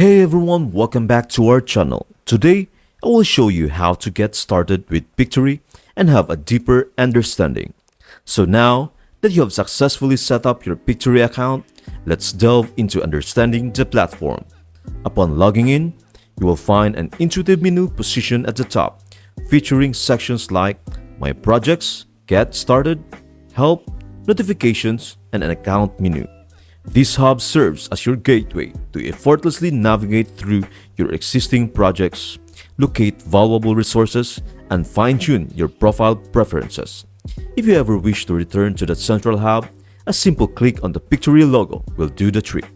Hey everyone, welcome back to our channel. Today, I will show you how to get started with Pictory and have a deeper understanding. So now that you have successfully set up your Pictory account, let's delve into understanding the platform. Upon logging in, you will find an intuitive menu positioned at the top, featuring sections like My Projects, Get Started, Help, Notifications, and an account menu. This hub serves as your gateway to effortlessly navigate through your existing projects, locate valuable resources, and fine-tune your profile preferences. If you ever wish to return to that central hub, a simple click on the Pictory logo will do the trick.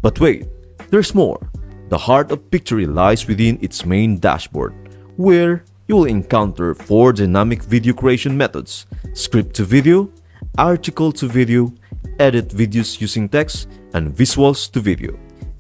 But wait, there's more. The heart of Pictory lies within its main dashboard, where you will encounter 4 dynamic video creation methods: script to video, article to video, edit videos using text, and visuals to video.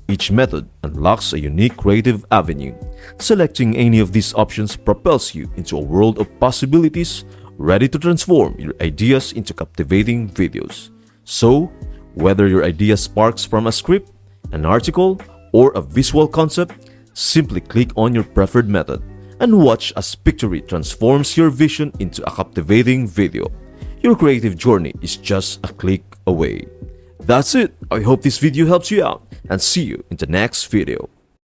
Each method unlocks a unique creative avenue. Selecting any of these options propels you into a world of possibilities, ready to transform your ideas into captivating videos. So, whether your idea sparks from a script, an article, or a visual concept, simply click on your preferred method and watch as Pictory transforms your vision into a captivating video. Your creative journey is just a click away. That's it. I hope this video helps you out and see you in the next video.